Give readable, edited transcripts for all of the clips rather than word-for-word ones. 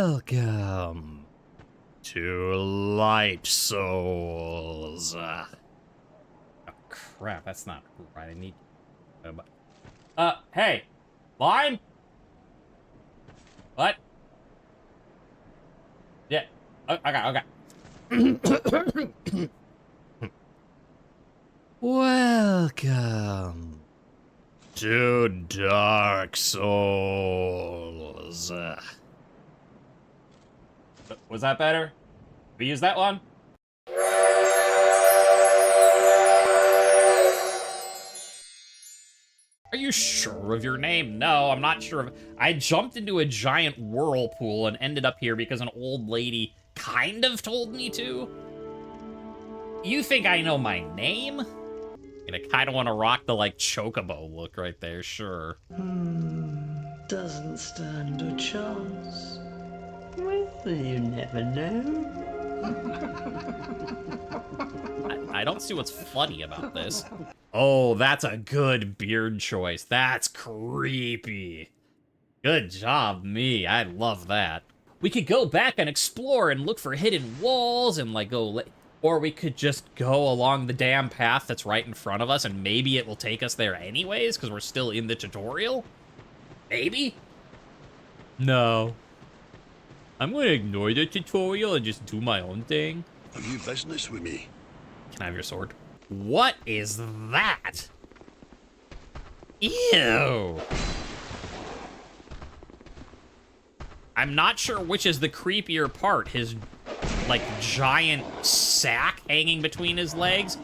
Welcome to Light Souls. Oh crap, that's not right. I need. Hey, Lime. What? Yeah. Okay. Welcome to Dark Souls. Was that better? We use that one? Are you sure of your name? No, I'm not sure of. I jumped into a giant whirlpool and ended up here because an old lady kind of told me to. You think I know my name? And I kind of want to rock the, like, chocobo look right there, sure. Doesn't stand a chance. Well, you never know. I don't see what's funny about this. Oh, that's a good beard choice. That's creepy. Good job, me. I love that. We could go back and explore and look for hidden walls and, like, go... Or we could just go along the damn path that's right in front of us, and maybe it will take us there anyways, because we're still in the tutorial? Maybe? No. I'm going to ignore the tutorial and just do my own thing. Have you business with me? Can I have your sword? What is that? Ew. I'm not sure which is the creepier part. His, like, giant sack hanging between his legs,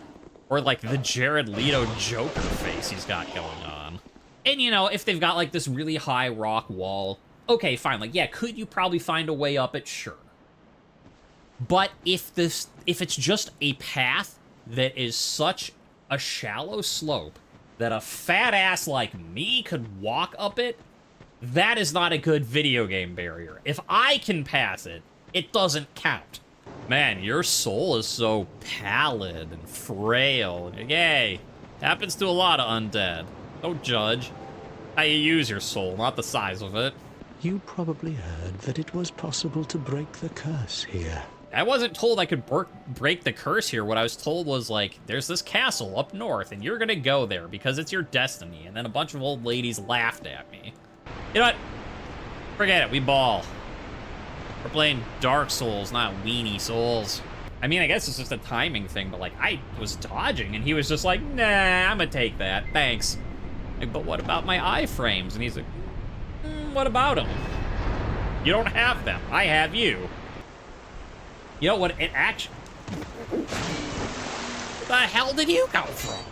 or, like, the Jared Leto Joker face he's got going on. And, you know, if they've got, like, this really high rock wall, okay, fine. Like, yeah, could you probably find a way up it? Sure. But if it's just a path that is such a shallow slope that a fat ass like me could walk up it, that is not a good video game barrier. If I can pass it, it doesn't count. Man, your soul is so pallid and frail. Yay. Happens to a lot of undead. Don't judge. How you use your soul, not the size of it. You probably heard that it was possible to break the curse here. I wasn't told I could break the curse here. What I was told was, like, there's this castle up north, and you're gonna go there because it's your destiny. And then a bunch of old ladies laughed at me. You know what? Forget it. We ball. We're playing Dark Souls, not Weenie Souls. I mean, I guess it's just a timing thing, but, like, I was dodging, and he was just like, nah, I'm gonna take that. Thanks. Like, but what about my iframes? And he's like, what about them? You don't have them. I have you. You know what? It actually... Where the hell did you come from?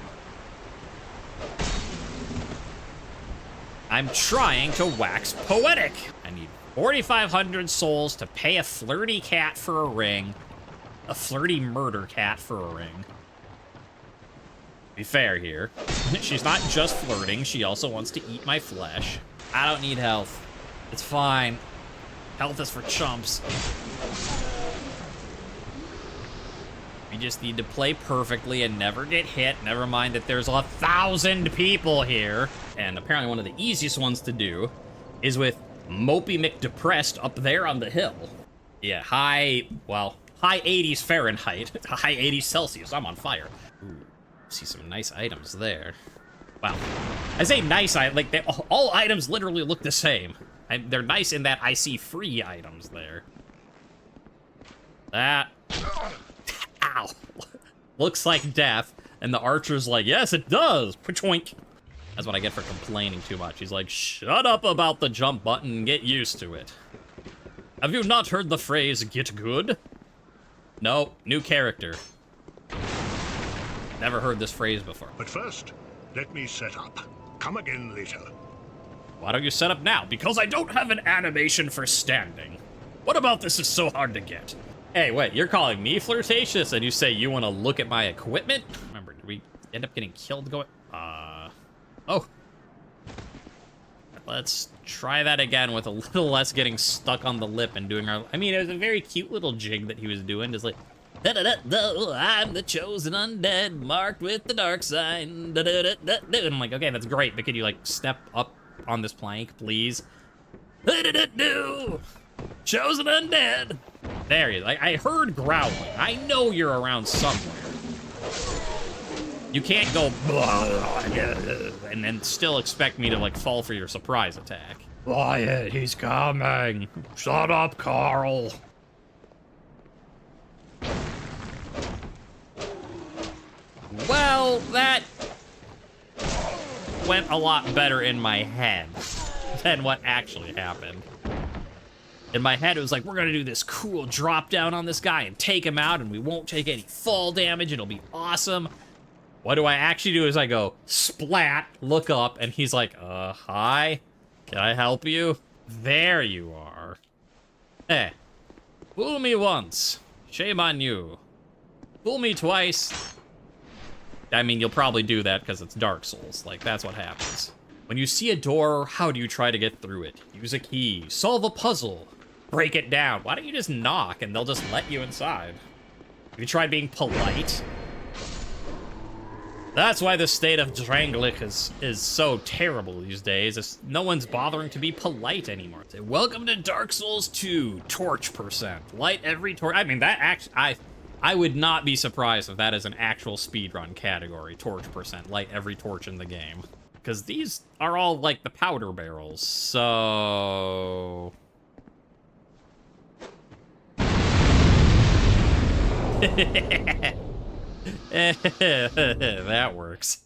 I'm trying to wax poetic. I need 4,500 souls to pay a flirty cat for a ring. A flirty murder cat for a ring. Be fair here. She's not just flirting, she also wants to eat my flesh. I don't need health. It's fine. Health is for chumps. We just need to play perfectly and never get hit. Never mind that there's 1,000 people here. And apparently one of the easiest ones to do is with Mopey McDepressed up there on the hill. Yeah, high 80s Fahrenheit. High 80s Celsius. I'm on fire. Ooh, see some nice items there. Wow. I say nice, like, all items literally look the same. They're nice in that I see free items there. That... Ow. Looks like death. And the archer's like, yes, it does. Pachoink. That's what I get for complaining too much. He's like, shut up about the jump button and get used to it. Have you not heard the phrase, get good? No, new character. Never heard this phrase before. But first, let me set up. Come again later. Why don't you set up now? Because I don't have an animation for standing. What about this is so hard to get? Hey, wait, you're calling me flirtatious and you say you want to look at my equipment? Remember, did we end up getting killed going... Oh. Let's try that again with a little less getting stuck on the lip and doing our... I mean, it was a very cute little jig that he was doing, just like... Da-da-da-da, I'm the chosen undead, marked with the dark sign. Da-da-da-da-da. And I'm like, okay, that's great, but could you, like, step up on this plank, please? Da-da-da-da. Chosen undead. There you like. I heard growling. I know you're around somewhere. You can't go and then still expect me to like fall for your surprise attack. Quiet, he's coming. Shut up, Carl. Well, that went a lot better in my head than what actually happened. In my head, it was like, we're gonna do this cool drop down on this guy and take him out, and we won't take any fall damage, it'll be awesome. What do I actually do is I go, splat, look up, and he's like, hi? Can I help you? There you are. Eh. Fool me once. Shame on you. Fool me twice. I mean, you'll probably do that because it's Dark Souls. Like, that's what happens. When you see a door, how do you try to get through it? Use a key. Solve a puzzle. Break it down. Why don't you just knock and they'll just let you inside? Have you tried being polite? That's why the state of Drangleic is so terrible these days. No one's bothering to be polite anymore. Say, welcome to Dark Souls 2, torch percent. Light every torch. I mean, that actually, I would not be surprised if that is an actual speedrun category, torch percent. Light every torch in the game. Because these are all like the powder barrels, so... That works.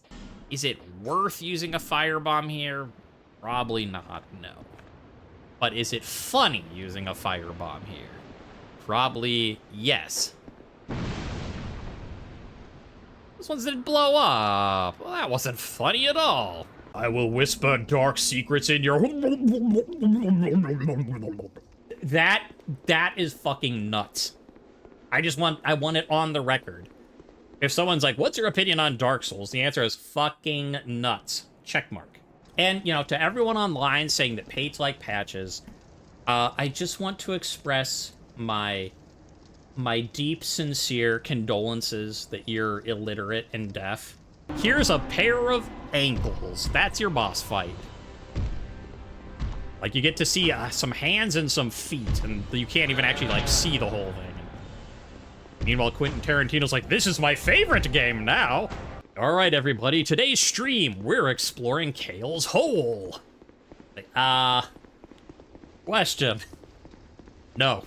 Is it worth using a firebomb here? Probably not, no. But is it funny using a firebomb here? Probably yes. Those ones didn't blow up. Well, that wasn't funny at all. I will whisper dark secrets in your... That is fucking nuts. I want it on the record. If someone's like, what's your opinion on Dark Souls? The answer is fucking nuts. Checkmark. And, you know, to everyone online saying that page like patches, I just want to express my deep, sincere condolences that you're illiterate and deaf. Here's a pair of ankles. That's your boss fight. Like, you get to see some hands and some feet, and you can't even actually, like, see the whole thing. Meanwhile, Quentin Tarantino's like, this is my favorite game now. All right, everybody, today's stream, we're exploring Kale's Hole. Question. No.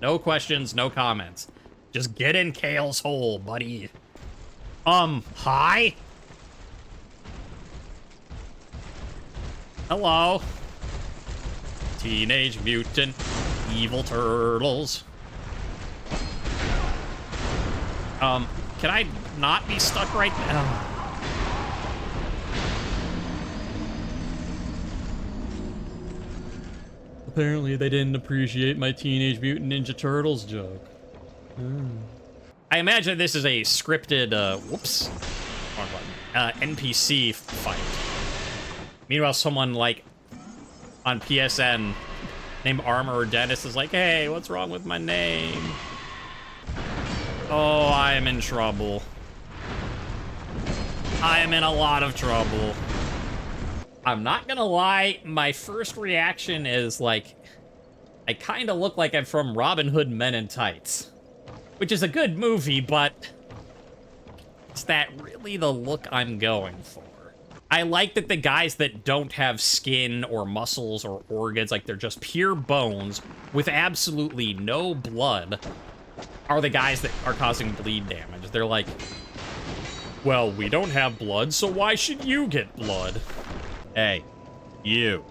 No questions, no comments. Just get in Kale's Hole, buddy. Hi? Hello? Teenage Mutant Evil Turtles. Can I not be stuck right now? Apparently they didn't appreciate my Teenage Mutant Ninja Turtles joke. I imagine this is a scripted, whoops, wrong button, NPC fight. Meanwhile, someone, like, on PSN named Armor Dennis is like, hey, what's wrong with my name? Oh, I am in trouble. I am in a lot of trouble. I'm not gonna lie, my first reaction is, like, I kind of look like I'm from Robin Hood Men in Tights. Which is a good movie, but is that really the look I'm going for? I like that the guys that don't have skin or muscles or organs, like they're just pure bones with absolutely no blood, are the guys that are causing bleed damage. They're like, well, we don't have blood, so why should you get blood? Hey, you.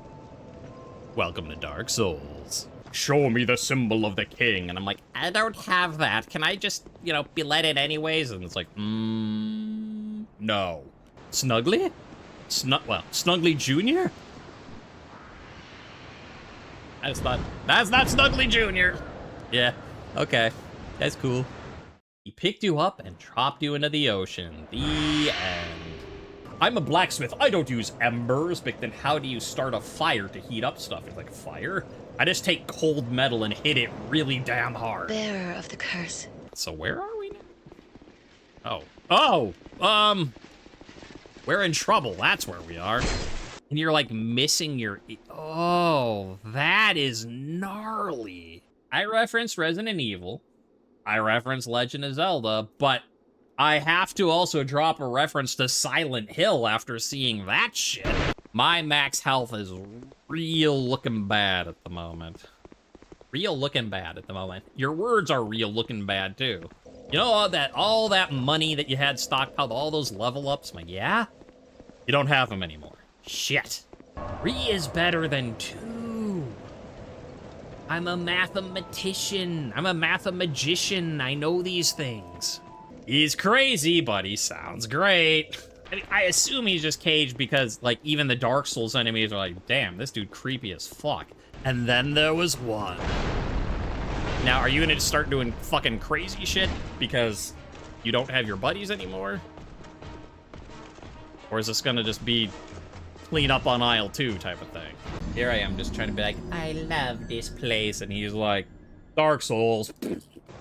Welcome to Dark Souls. Show me the symbol of the king. And I'm like, I don't have that. Can I just, you know, be let in anyways? And it's like, no. Snuggly? Well, Snuggly Jr.? I just thought, that's not Snuggly Jr. Yeah, okay. That's cool. He picked you up and dropped you into the ocean. The end. I'm a blacksmith. I don't use embers, but then how do you start a fire to heat up stuff? It's like, fire? I just take cold metal and hit it really damn hard. Bearer of the curse. So where are we now? Oh, we're in trouble. That's where we are. And you're like missing your... Oh, that is gnarly. I referenced Resident Evil. I referenced Legend of Zelda, but I have to also drop a reference to Silent Hill after seeing that shit. My max health is real looking bad at the moment. Real looking bad at the moment. Your words are real looking bad too. You know all that money that you had stockpiled, all those level ups? I'm like, yeah? You don't have them anymore. Shit. 3 is better than 2. I'm a mathematician. I'm a mathemagician. I know these things. He's crazy, but he sounds great. I mean, I assume he's just caged because, like, even the Dark Souls enemies are like, damn, this dude creepy as fuck. And then there was one. Now, are you gonna start doing fucking crazy shit because you don't have your buddies anymore? Or is this gonna just be clean up on aisle 2 type of thing? Here I am just trying to be like, I love this place. And he's like, Dark Souls.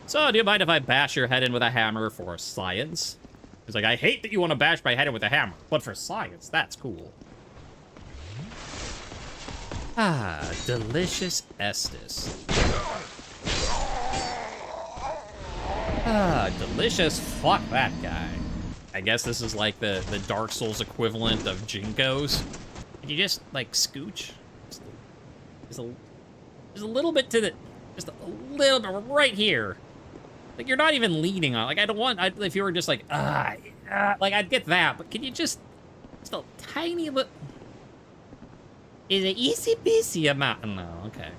So, do you mind if I bash your head in with a hammer for science? He's like, I hate that you want to bash my head in with a hammer, but for science, that's cool. Ah, delicious Estes. Ah, delicious. Fuck that guy. I guess this is like the Dark Souls equivalent of Jinkos. Can you just, like, scooch? Just a little bit to the... Just a little bit right here. Like, you're not even leaning on... Like, I don't want... if you were just like, like, I'd get that. But can you just a tiny little... Is it easy peasy amount? No, okay.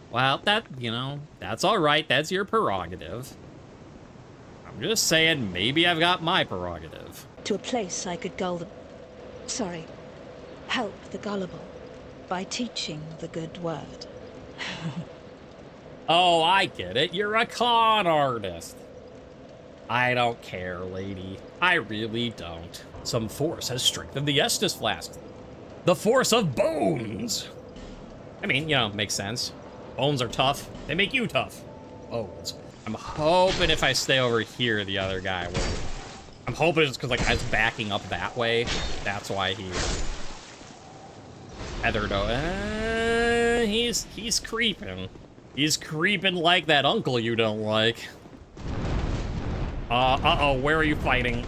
Well, that, you know, that's all right. That's your prerogative. I'm just saying, maybe I've got my prerogative. To a place I could gull the... Sorry. Help the gullible by teaching the good word. Oh, I get it. You're a con artist. I don't care, lady. I really don't. Some force has strengthened the Estus flask. The force of bones! I mean, you know, makes sense. Bones are tough. They make you tough. Bones. I'm hoping if I stay over here, the other guy will... I'm hoping it's because, like, I was backing up that way. That's why he... Heathered over. He's creeping. He's creeping like that uncle you don't like. Uh-oh, where are you fighting?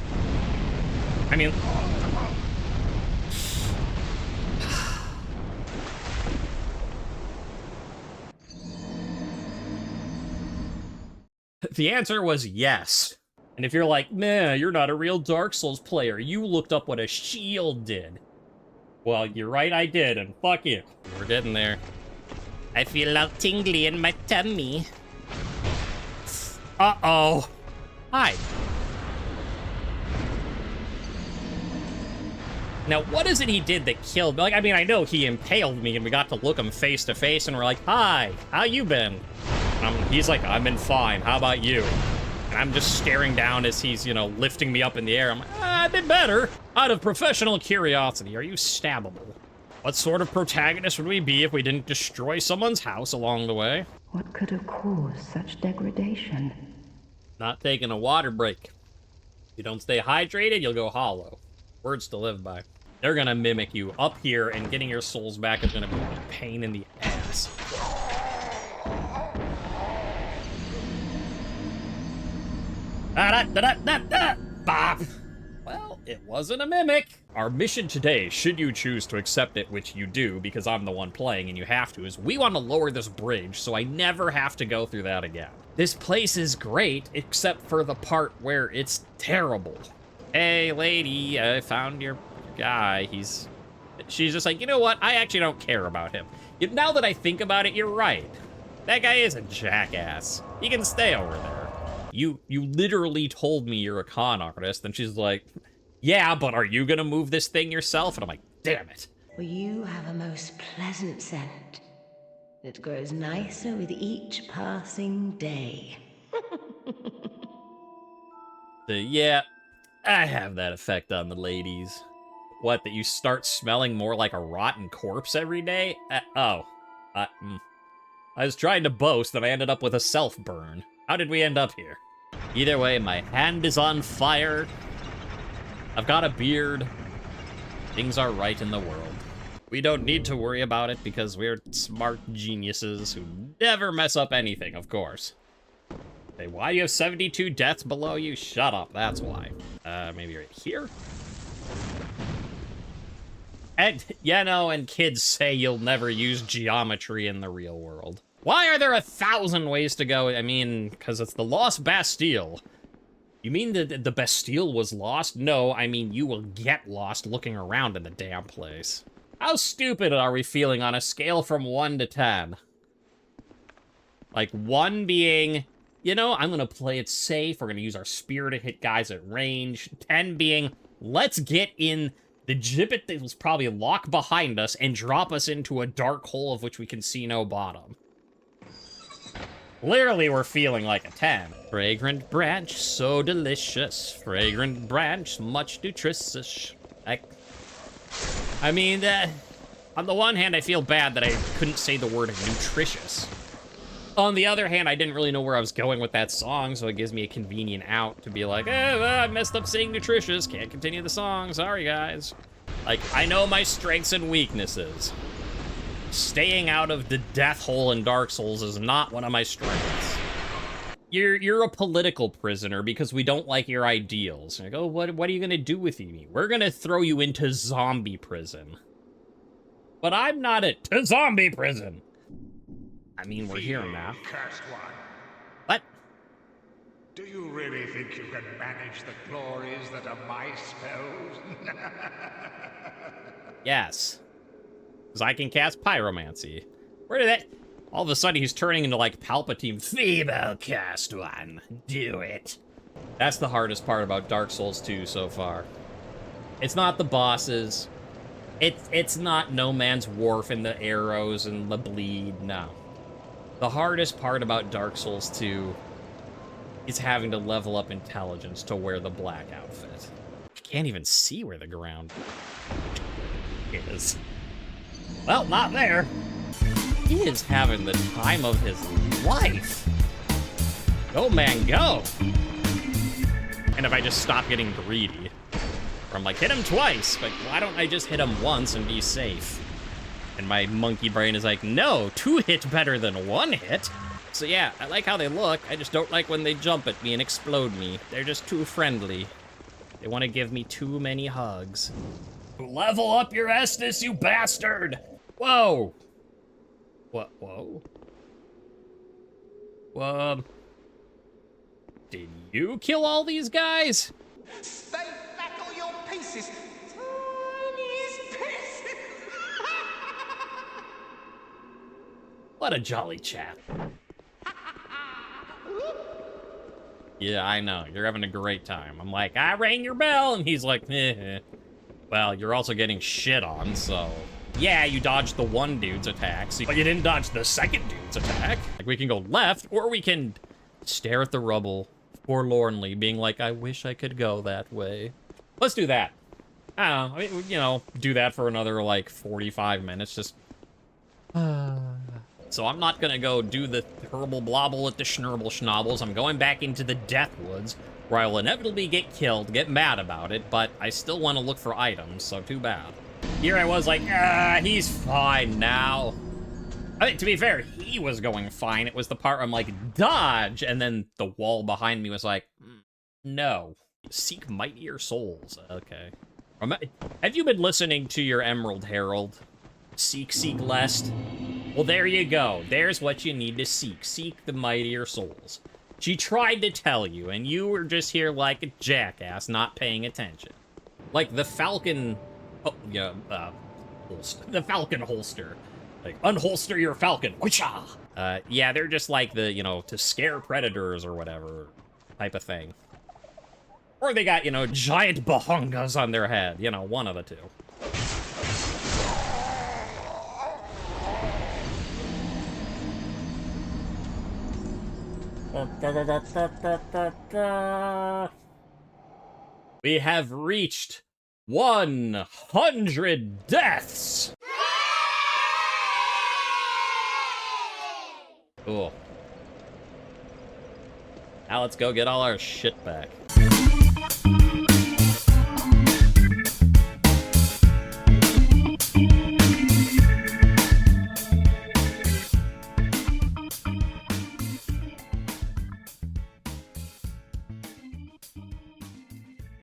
I mean... The answer was yes. And if you're like, nah, you're not a real Dark Souls player, you looked up what a shield did. Well, you're right, I did, and fuck you. We're getting there. I feel all tingly in my tummy. Uh-oh. Hi. Now, what is it he did that killed me? Like, I mean, I know he impaled me and we got to look him face to face and we're like, hi, how you been? He's like, I've been fine, how about you? And I'm just staring down as he's, you know, lifting me up in the air. I'm like, I've been better. Out of professional curiosity, are you stabbable? What sort of protagonist would we be if we didn't destroy someone's house along the way? What could have caused such degradation? Not taking a water break. If you don't stay hydrated, you'll go hollow. Words to live by. They're gonna mimic you up here, and getting your souls back is gonna be a pain in the ass. Bop. Well, it wasn't a mimic. Our mission today, should you choose to accept it, which you do, because I'm the one playing and you have to, is we want to lower this bridge so I never have to go through that again. This place is great, except for the part where it's terrible. Hey, lady, I found your guy. She's just like, you know what? I actually don't care about him. Now that I think about it, you're right. That guy is a jackass. He can stay over there. You literally told me you're a con artist, and she's like, yeah, but are you gonna move this thing yourself? And I'm like, damn it. Well, you have a most pleasant scent. It grows nicer with each passing day. Yeah, I have that effect on the ladies. What, that you start smelling more like a rotten corpse every day? I was trying to boast that I ended up with a self-burn. How did we end up here? Either way, my hand is on fire. I've got a beard. Things are right in the world. We don't need to worry about it because we're smart geniuses who never mess up anything, of course. Hey, why do you have 72 deaths below you? Shut up, that's why. Maybe right here? And, you know, and kids say you'll never use geometry in the real world. Why are there 1,000 ways to go? I mean, because it's the Lost Bastille. You mean that the Bastille was lost? No, I mean you will get lost looking around in the damn place. How stupid are we feeling on a scale from 1 to 10? Like, 1 being, you know, I'm gonna play it safe, we're gonna use our spear to hit guys at range. 10 being, let's get in the gibbet that was probably locked behind us and drop us into a dark hole of which we can see no bottom. Clearly, we're feeling like a 10. Fragrant branch, so delicious. Fragrant branch, much nutritious. I mean, on the one hand, I feel bad that I couldn't say the word nutritious. On the other hand, I didn't really know where I was going with that song, so it gives me a convenient out to be like, well, I messed up saying nutritious, can't continue the song, sorry guys. Like, I know my strengths and weaknesses. Staying out of the death hole in Dark Souls is not one of my strengths. You're a political prisoner because we don't like your ideals. Like, oh, what are you gonna do with me? We're gonna throw you into zombie prison. But I'm not to zombie prison. I mean, we're here now. Cursed one. What? Do you really think you can manage the glories that are my spells? Yes. Because I can cast pyromancy. Where did that... All of a sudden, he's turning into, like, Palpatine. Feeble cast one. Do it. That's the hardest part about Dark Souls 2 so far. It's not the bosses. It's not No Man's Wharf and the arrows and the bleed. No. The hardest part about Dark Souls 2 is having to level up intelligence to wear the black outfit. I can't even see where the ground is. Well, not there. He is having the time of his life. Go, man, go. And if I just stop getting greedy, or I'm like, hit him twice, but why don't I just hit him once and be safe? And my monkey brain is like, no, 2 hits better than 1 hit. So yeah, I like how they look. I just don't like when they jump at me and explode me. They're just too friendly. They want to give me too many hugs. Level up your Estus, you bastard! Whoa! What? Whoa? Did you kill all these guys? Stay back on your pieces! Tiniest pieces! What a jolly chap. Yeah, I know. You're having a great time. I'm like, I rang your bell, and he's like, eh. Well, you're also getting shit on, so... Yeah, you dodged the one dude's attack, but you didn't dodge the second dude's attack. Like, we can go left, or we can stare at the rubble forlornly, being like, I wish I could go that way. Let's do that. I don't know, I mean, you know, do that for another, like, 45 minutes, just... So I'm not gonna go do the herbal blobble at the schnurble schnobbles. I'm going back into the Death Woods, where I will inevitably get killed, get mad about it, but I still want to look for items, so too bad. Here I was like, he's fine now. I mean, to be fair, he was going fine. It was the part where I'm like, dodge, and then the wall behind me was like, no. Seek mightier souls. Okay. Have you been listening to your Emerald Herald? Seek lest. Well, there you go. There's what you need to seek. Seek the mightier souls. She tried to tell you, and you were just here like a jackass, not paying attention. Like the Falcon... Oh, yeah, the Falcon holster. Like, unholster your Falcon. Whooshah! Yeah, they're just like the, you know, to scare predators or whatever type of thing. Or they got, you know, giant bahungas on their head. You know, one of the two. We have reached 100 deaths! Cool. Now let's go get all our shit back.